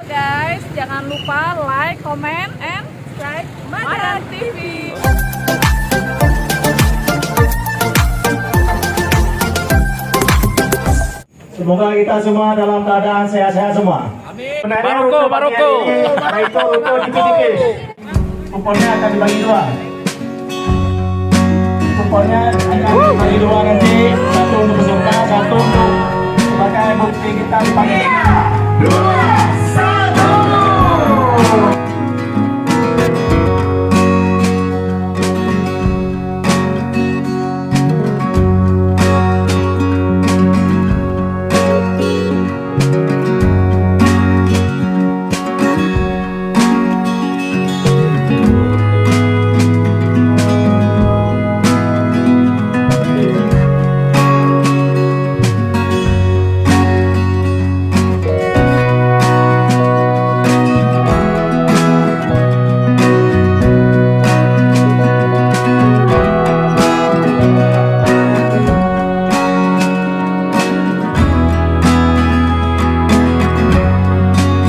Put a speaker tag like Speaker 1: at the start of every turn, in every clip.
Speaker 1: Guys, jangan lupa like, comment, and subscribe Madan TV.
Speaker 2: Semoga kita semua dalam keadaan sehat-sehat semua. Amin.
Speaker 3: Maroko.
Speaker 2: Itu tipis-tipis. Kuponnya akan dibagi dua. Kuponnya akan dibagi dua nanti. Satu untuk peserta, satu untuk sebagai bukti kita dipanggil. 2, 1.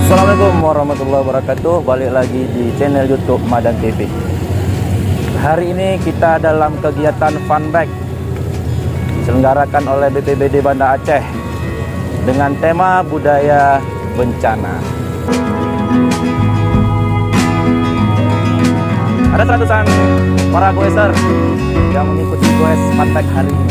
Speaker 3: Assalamualaikum warahmatullahi wabarakatuh. Balik lagi di channel YouTube Madan TV. Hari ini kita dalam kegiatan fun bike diselenggarakan oleh BPBD Banda Aceh dengan tema budaya bencana. Ada ratusan para goeser yang mengikuti goes fun bike hari ini.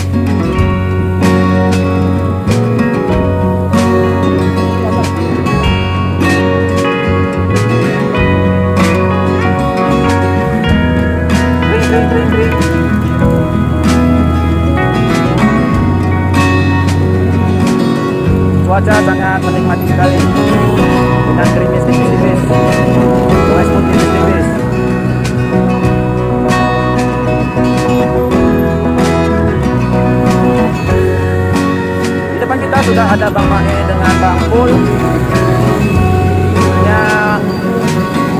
Speaker 3: Cuaca sangat menikmati sekali dengan gerimis tipis-tipis, goes pun tipis-tipis. Di depan kita sudah ada Bang Mae dengan Bang Pul,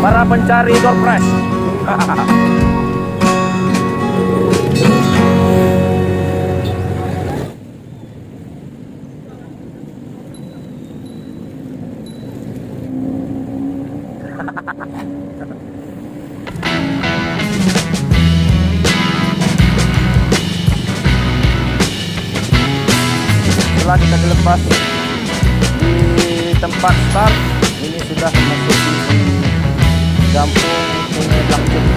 Speaker 3: para pencari door prize. Setelah kita dilepas di tempat start, ini sudah masuk di Kampung Sungai Blangkung.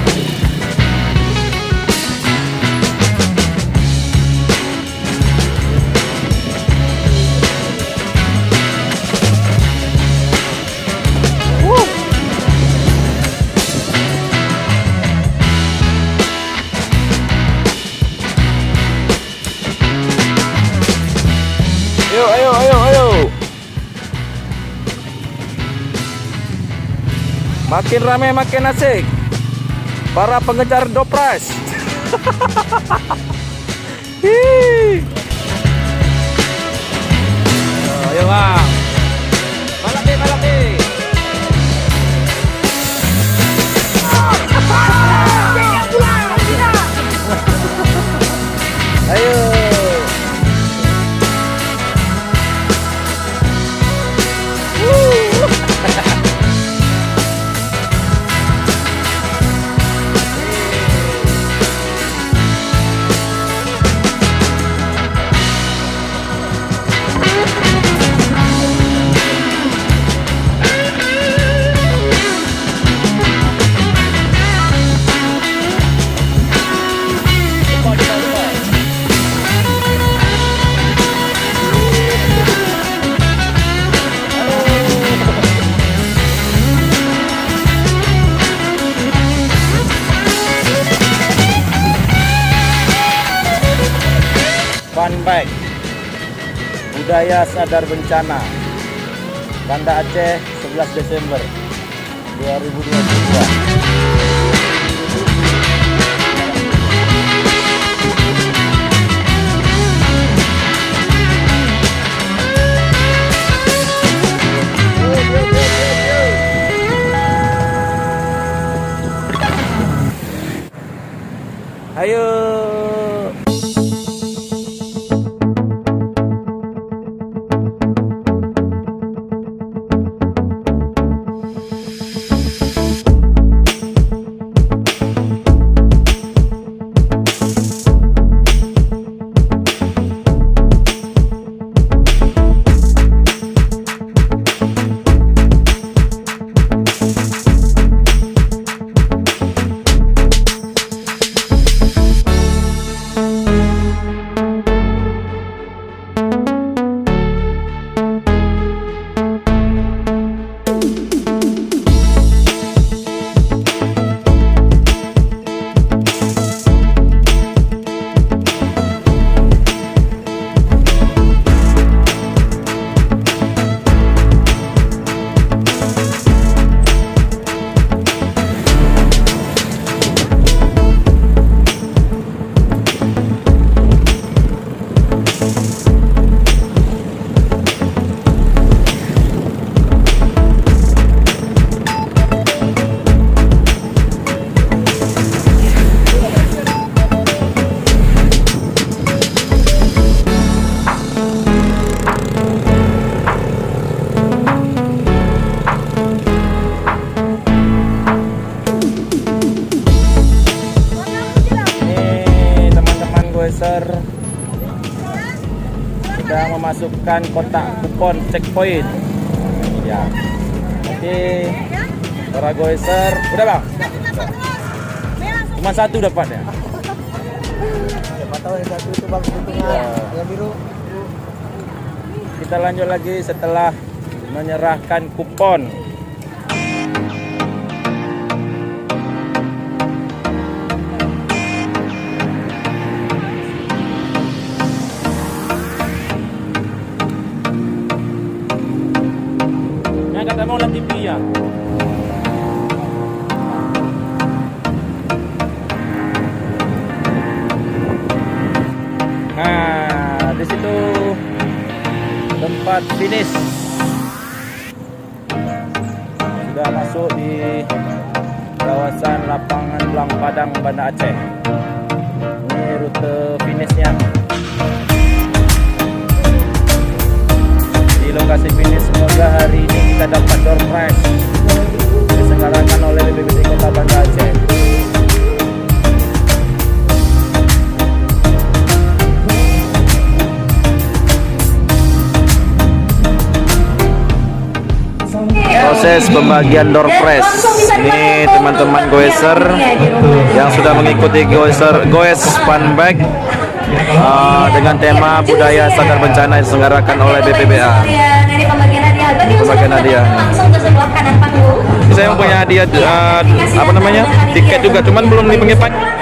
Speaker 3: Ayo. Makin ramai makin asik. Para pengejar door prize. Ayo Bang. Balap deh. Ayo. Fun bike budaya sadar bencana Banda Aceh 11 Desember 2022. Ayo. menyerahkan kotak kupon checkpoint. Ya. Oke. Para goeser, udah bang? Cuma satu dapat ya?
Speaker 4: Siapa tahu yang satu itu bang yang biru.
Speaker 3: Kita lanjut lagi setelah menyerahkan kupon. Yang kata mau nanti ya. Nah, di situ tempat finish. Sudah masuk di kawasan lapangan Belang Padang, Banda Aceh. Ini rute finishnya. Di lokasi finish semoga hari ini kita dapat door prize diselenggarakan oleh BPBD Kota Banda Aceh. Proses pembagian door prize. Ini teman-teman goeser yang sudah mengikuti goes fun bag dengan tema budaya sadar bencana yang diselenggarakan oleh BPBA. Pembagian hadiah. Saya mempunyai hadiah apa namanya? Tiket juga, cuman belum dipakai.